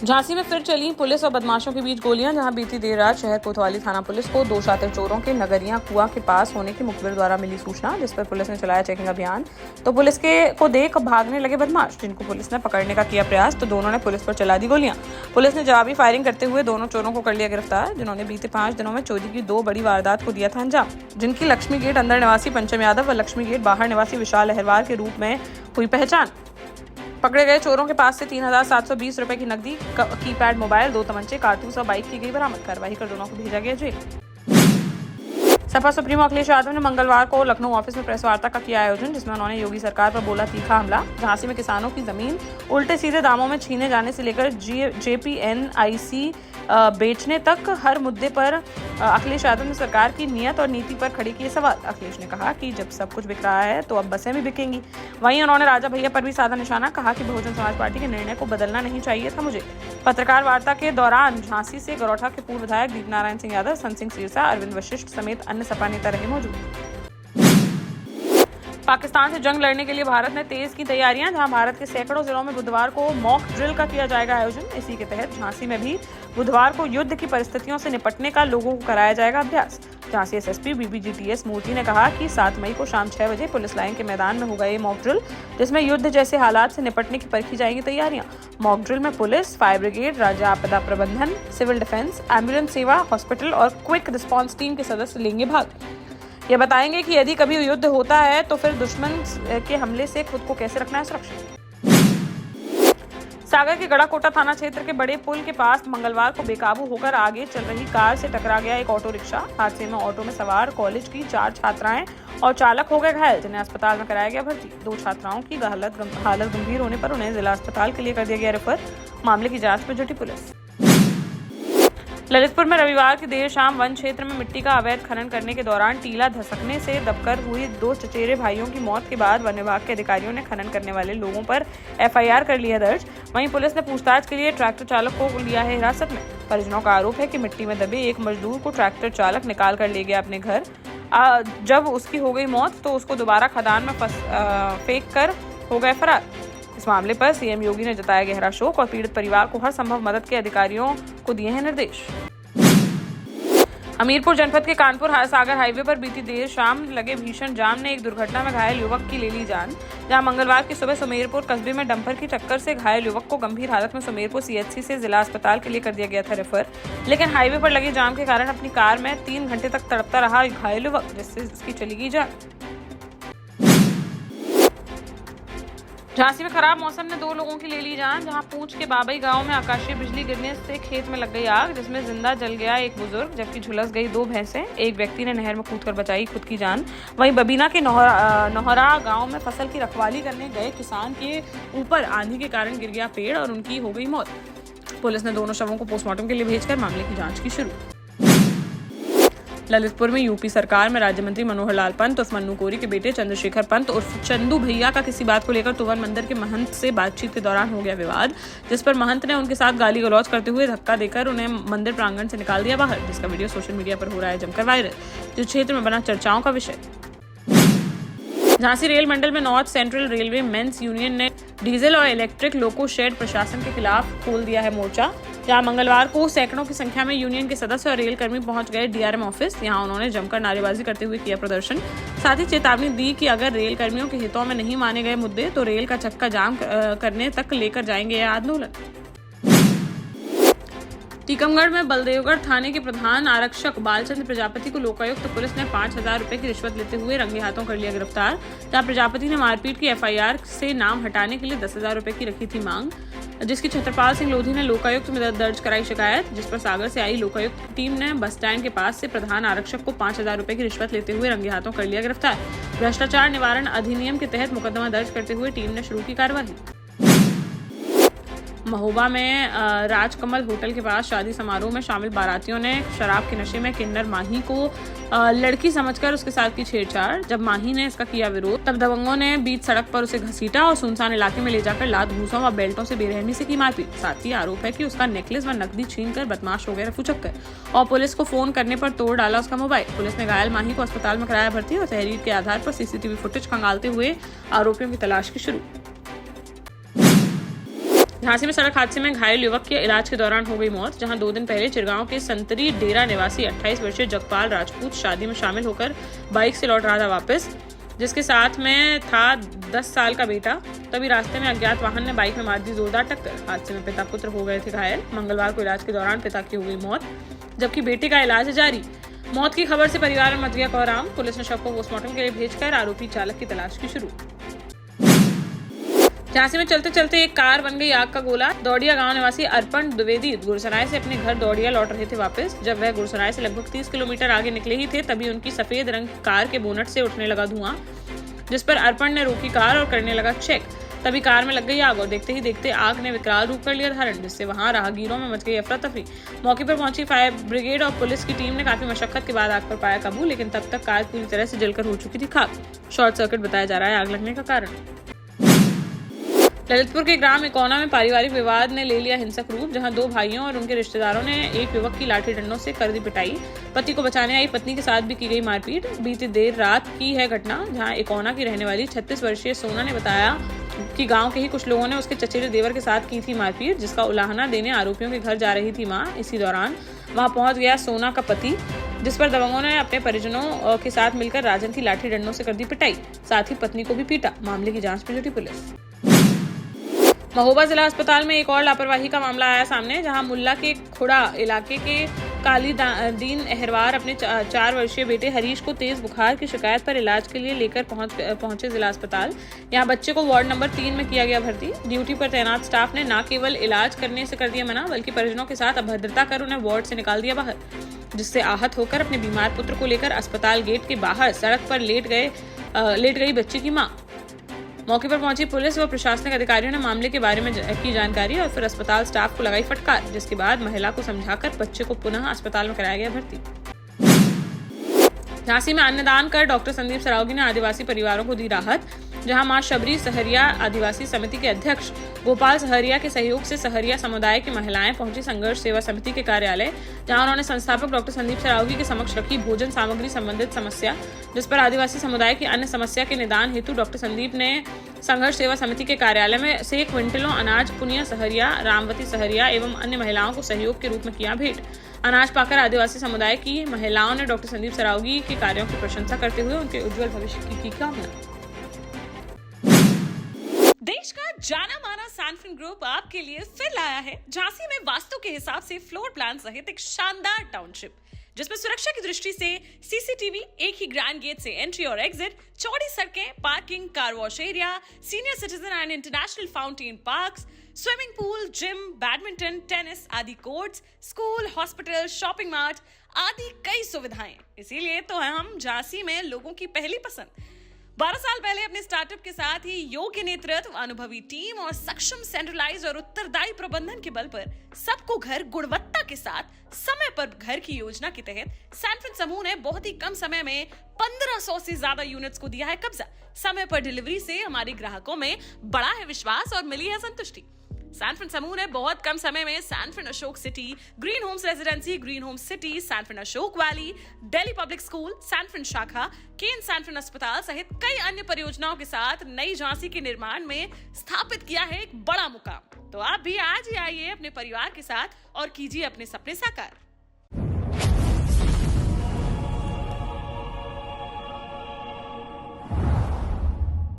झांसी में फिर चली पुलिस और बदमाशों के बीच गोलियां। जहां बीती देर रात शहर कोतवाली थाना पुलिस को दो शातिर चोरों के नगरिया कुआं के पास होने की मुखबिर द्वारा मिली सूचना, जिस पर पुलिस ने चलाया चेकिंग अभियान। तो पुलिस को देख भागने लगे बदमाश, जिनको पुलिस ने पकड़ने का किया प्रयास, तो दोनों ने पुलिस पर चला दी गोलियां। पुलिस ने जवाबी फायरिंग करते हुए दोनों चोरों को कर लिया गिरफ्तार, जिन्होंने बीते 5 दिनों में चोरी की 2 बड़ी वारदात को दिया था अंजाम, जिनकी लक्ष्मी गेट अंदर निवासी पंचम यादव व लक्ष्मी गेट बाहर निवासी विशाल अहरवार के रूप में हुई पहचान। पकड़े गए चोरों के पास से 3,720 रुपए की नकदी, कीपैड मोबाइल, 2 तमंचे, कारतूस और बाइक की गई बरामद। कार्रवाई कर दोनों को भेजा गया जेल। सपा सुप्रीमो अखिलेश यादव ने मंगलवार को लखनऊ ऑफिस में प्रेस वार्ता का किया आयोजन, जिसमें उन्होंने योगी सरकार पर बोला तीखा हमला। झांसी में किसानों की जमीन उल्टे सीधे दामों में छीने जाने से लेकर JPNIC बेचने तक हर मुद्दे पर अखिलेश यादव ने सरकार की नीयत और नीति पर खड़े किए सवाल। अखिलेश ने कहा कि जब सब कुछ बिक रहा है तो अब बसें भी बिकेंगी। वहीं उन्होंने राजा भैया पर भी साधा निशाना, कहा कि बहुजन समाज पार्टी के निर्णय को बदलना नहीं चाहिए था मुझे। पत्रकार वार्ता के दौरान झांसी से गरौठा के पूर्व विधायक दीपनारायण सिंह यादव, संत सिंह सिरसा, अरविंद वशिष्ठ समेत अन्य सपा नेता रहे मौजूद। पाकिस्तान से जंग लड़ने के लिए भारत ने तेज की तैयारियां। जहां भारत के सैकड़ों जिलों में बुधवार को मॉक ड्रिल का किया जाएगा आयोजन। इसी के तहत झांसी में भी बुधवार को युद्ध की परिस्थितियों से निपटने का लोगों को कराया जाएगा अभ्यास। झांसी SSP BBGTS मूर्ति ने कहा कि 7 मई को शाम 6 बजे पुलिस लाइन के मैदान में होगा ये मॉक ड्रिल, जिसमें युद्ध जैसे हालात से निपटने की परखी जाएंगी तैयारियां। मॉक ड्रिल में पुलिस, फायर ब्रिगेड, राज्य आपदा प्रबंधन, सिविल डिफेंस, एम्बुलेंस सेवा, हॉस्पिटल और क्विक रिस्पॉन्स टीम के सदस्य लेंगे भाग। ये बताएंगे कि यदि कभी युद्ध होता है तो फिर दुश्मन के हमले से खुद को कैसे रखना है सुरक्षित। सागर के गढ़ाकोटा थाना क्षेत्र के बड़े पुल के पास मंगलवार को बेकाबू होकर आगे चल रही कार से टकरा गया एक ऑटो रिक्शा। हादसे में ऑटो में सवार कॉलेज की 4 छात्राएं और चालक हो गए घायल, जिन्हें अस्पताल में कराया गया भर्ती। 2 छात्राओं की हालत गंभीर होने पर उन्हें जिला अस्पताल के लिए कर दिया गया रेफर। मामले की जांच में जुटी पुलिस। ललितपुर में रविवार की देर शाम वन क्षेत्र में मिट्टी का अवैध खनन करने के दौरान टीला धसकने से दबकर हुई 2 चचेरे भाइयों की मौत के बाद वन विभाग के अधिकारियों ने खनन करने वाले लोगों पर FIR कर लिया दर्ज। वहीं पुलिस ने पूछताछ के लिए ट्रैक्टर चालक को लिया है हिरासत में। परिजनों का आरोप है कि मिट्टी में दबे एक मजदूर को ट्रैक्टर चालक निकाल कर ले गया अपने घर। जब उसकी हो गई मौत तो उसको दोबारा खदान में फेंक कर हो गए फरार। इस मामले पर CM योगी ने जताया गहरा शोक और पीड़ित परिवार को हर संभव मदद के अधिकारियों को दिए हैं निर्देश। हमीरपुर जनपद के कानपुर सागर हाईवे पर बीती देर शाम लगे भीषण जाम ने एक दुर्घटना में घायल युवक की ले ली जान। जहां मंगलवार की सुबह सुमेरपुर कस्बे में डंपर की टक्कर से घायल युवक को गंभीर हालत में सुमेरपुर CHC से जिला अस्पताल के लिए कर दिया गया था रेफर। लेकिन हाईवे पर लगे जाम के कारण अपनी कार में 3 घंटे तक तड़पता रहा घायल युवक, जिससे इसकी चली गई जान। झांसी में खराब मौसम ने 2 लोगों की ले ली जान। जहां पूंछ के बाबई गांव में आकाशीय बिजली गिरने से खेत में लग गई आग, जिसमें जिंदा जल गया एक बुजुर्ग, जबकि झुलस गई 2 भैंसें। एक व्यक्ति ने नहर में कूदकर बचाई खुद की जान। वहीं बबीना के नोहरा गांव में फसल की रखवाली करने गए किसान के ऊपर आंधी के कारण गिर गया पेड़ और उनकी हो गई मौत। पुलिस ने दोनों शवों को पोस्टमार्टम के लिए भेजकर मामले की जाँच की शुरू। ललितपुर में यूपी सरकार में राज्य मंत्री मनोहर लाल पंत उर्फ मन्नू कोरी के बेटे चंद्रशेखर पंत उर्फ चंदू भैया का किसी बात को लेकर तुवन मंदिर के महंत से बातचीत के दौरान हो गया विवाद, जिस पर महंत ने उनके साथ गाली गलौज करते हुए धक्का देकर उन्हें मंदिर प्रांगण से निकाल दिया बाहर, जिसका वीडियो सोशल मीडिया पर हो रहा है जमकर वायरल, जो क्षेत्र में बना चर्चाओं का विषय। झांसी रेल मंडल में north central railway men's union ने डीजल और इलेक्ट्रिक लोको शेड प्रशासन के खिलाफ खोल दिया है मोर्चा। जहां मंगलवार को सैकड़ों की संख्या में यूनियन के सदस्य और रेल कर्मी पहुंच गए DRM ऑफिस। यहां उन्होंने जमकर नारेबाजी करते हुए किया प्रदर्शन। साथ ही चेतावनी दी कि अगर रेल कर्मियों के हितों में नहीं माने गए मुद्दे तो रेल का चक्का जाम करने तक लेकर जाएंगे यह आंदोलन। टीकमगढ़ में बलदेवगढ़ थाने के प्रधान आरक्षक बालचंद्र प्रजापति को लोकायुक्त पुलिस ने 5,000 रुपए की रिश्वत लेते हुए रंगे हाथों कर लिया गिरफ्तार। जहां प्रजापति ने मारपीट की FIR से नाम हटाने के लिए 10,000 रुपए की रखी थी मांग, जिसकी छत्रपाल सिंह लोधी ने लोकायुक्त में दर्ज कराई शिकायत, जिस पर सागर से आई लोकायुक्त की टीम ने बस स्टैंड के पास से प्रधान आरक्षक को 5,000 रुपए की रिश्वत लेते हुए रंगे हाथों कर लिया गिरफ्तार। भ्रष्टाचार निवारण अधिनियम के तहत मुकदमा दर्ज करते हुए टीम ने शुरू की कार्रवाई। महोबा में राजकमल होटल के पास शादी समारोह में शामिल बारातियों ने शराब के नशे में किन्नर माही को लड़की समझकर उसके साथ की छेड़छाड़। जब माही ने इसका किया विरोध, तब दबंगों ने बीच सड़क पर उसे घसीटा और सुनसान इलाके में ले जाकर लात घूंसों व बेल्टों से बेरहमी से की मारपीट। साथ ही आरोप है कि उसका नेकलेस व नकदी छीनकर बदमाश हो गए रफूचक्कर और पुलिस को फोन करने पर तोड़ डाला उसका मोबाइल। पुलिस ने घायल माही को अस्पताल में कराया भर्ती और तहरीर के आधार पर CCTV फुटेज खंगालते हुए आरोपियों की तलाश की शुरू। झांसी में सड़क हादसे में घायल युवक के इलाज के दौरान हो गई मौत। जहां 2 दिन पहले चिरगांव के संतरी डेरा निवासी 28 वर्षीय जगपाल राजपूत शादी में शामिल होकर बाइक से लौट रहा था वापस, जिसके साथ में था 10 साल का बेटा। तभी रास्ते में अज्ञात वाहन ने बाइक में मार दी जोरदार टक्कर। हादसे में पिता पुत्र हो गए थे घायल। मंगलवार को इलाज के दौरान पिता की हो गई मौत, जबकि बेटे का इलाज जारी। मौत की खबर से परिवार में मच गया कोहराम। पुलिस ने शव को पोस्टमार्टम के लिए भेजकर आरोपी चालक की तलाश की शुरू। झांसी में चलते चलते एक कार बन गई आग का गोला। दौड़िया गांव निवासी अर्पण द्विवेदी गुरसराय से अपने घर दौड़िया लौट रहे थे वापस। जब वह गुरसराय से लगभग 30 किलोमीटर आगे निकले ही थे, तभी उनकी सफेद रंग कार के बोनट से उठने लगा धुआं, जिस पर अर्पण ने रोकी कार और करने लगा चेक। तभी कार में लग गई आग और देखते ही देखते आग ने विकराल रूप कर लिया धारण, जिससे वहां राहगीरों में मच गई अफरा तफरी। मौके पर पहुंची फायर ब्रिगेड और पुलिस की टीम ने काफी मशक्कत के बाद आग पर पाया काबू, लेकिन तब तक कार पूरी तरह से जलकर हो चुकी थी खाक। शॉर्ट सर्किट बताया जा रहा है आग लगने का कारण। ललितपुर के ग्राम इकोना में पारिवारिक विवाद ने ले लिया हिंसक रूप, जहां 2 भाइयों और उनके रिश्तेदारों ने एक युवक की लाठी डंडों से कर दी पिटाई। पति को बचाने आई पत्नी के साथ भी की गई मारपीट। बीती देर रात की है घटना, जहां इकोना की रहने वाली 36 वर्षीय सोना ने बताया कि गांव के ही कुछ लोगों ने उसके चचेरे देवर के साथ की थी मारपीट, जिसका उलाहना देने आरोपियों के घर जा रही थी मां। इसी दौरान वहां पहुंच गया सोना का पति, जिस पर दबंगों ने अपने परिजनों के साथ मिलकर राजन की लाठी डंडों से कर दी पिटाई, साथ ही पत्नी को भी पीटा। मामले की जांच में जुटी पुलिस। महोबा जिला अस्पताल में एक और लापरवाही का मामला आया सामने, जहां मुल्ला के खुड़ा इलाके के कालीदीन अहरवार अपने 4 वर्षीय बेटे हरीश को तेज बुखार की शिकायत पर इलाज के लिए लेकर पहुंचे जिला अस्पताल। यहां बच्चे को वार्ड नंबर 3 में किया गया भर्ती। ड्यूटी पर तैनात स्टाफ ने न केवल इलाज करने से कर दिया मना, बल्कि परिजनों के साथ अभद्रता कर उन्हें वार्ड से निकाल दिया बाहर, जिससे आहत होकर अपने बीमार पुत्र को लेकर अस्पताल गेट के बाहर सड़क पर लेट गई बच्ची की मां। मौके पर पहुंची पुलिस व प्रशासनिक अधिकारियों ने मामले के बारे में की जानकारी और फिर अस्पताल स्टाफ को लगाई फटकार, जिसके बाद महिला को समझाकर बच्चे को पुनः अस्पताल में कराया गया भर्ती। झांसी में अन्नदान कर डॉक्टर संदीप सरावगी ने आदिवासी परिवारों को दी राहत, जहां मां शबरी सहरिया आदिवासी समिति के अध्यक्ष गोपाल सहरिया के सहयोग से सहरिया समुदाय की महिलाएं पहुंची संघर्ष सेवा समिति के कार्यालय, जहां उन्होंने संस्थापक डॉक्टर संदीप सरावगी के समक्ष रखी भोजन सामग्री संबंधित समस्या, जिस पर आदिवासी समुदाय की अन्य समस्या के निदान हेतु डॉक्टर संदीप ने संघर्ष सेवा समिति के कार्यालय में से क्विंटलों अनाज पुनिया सहरिया, रामवती सहरिया एवं अन्य महिलाओं को सहयोग के रूप में किया भेंट। अनाज पाकर आदिवासी समुदाय की महिलाओं ने डॉक्टर संदीप सरावगी के कार्यों की प्रशंसा करते हुए उनके उज्जवल भविष्य की कामना। देश का जाना माना सैनफिन ग्रुप आपके लिए फिर लाया है झांसी में वास्तु के हिसाब से फ्लोर प्लान सहित एक शानदार टाउनशिप, जिसमें सुरक्षा की दृष्टि से सीसीटीवी, एक ही ग्रैंड गेट से एंट्री और एग्जिट, चौड़ी सड़कें, parking, car wash area, senior citizen and international fountain parks, swimming pool, gym, badminton, tennis आदि courts, school, hospital, shopping mart आदि कई सुविधाएं। इसीलिए तो हम झांसी में लोगों की पहली पसंद। 12 साल पहले अपने स्टार्टअप के साथ ही योग्य नेतृत्व, अनुभवी टीम और सक्षम सेंट्रलाइज और उत्तरदायी प्रबंधन के बल पर सबको घर गुणवत्ता के साथ समय पर घर की योजना के तहत सैनफिन समूह ने बहुत ही कम समय में 1500 से ज्यादा यूनिट्स को दिया है कब्जा। समय पर डिलीवरी से हमारे ग्राहकों में बड़ा है विश्वास और मिली है संतुष्टि। सैनफिन समूह ने बहुत कम समय में Sanfin Ashok city, green homes residency, green homes city, Sanfin Ashok valley, Delhi public school, Sanfin शाखा, केन सैनफिन अस्पताल सहित कई अन्य परियोजनाओं के साथ नई झांसी के निर्माण में स्थापित किया है एक बड़ा मुकाम। तो आप भी आज ही आइए अपने परिवार के साथ और कीजिए अपने सपने साकार।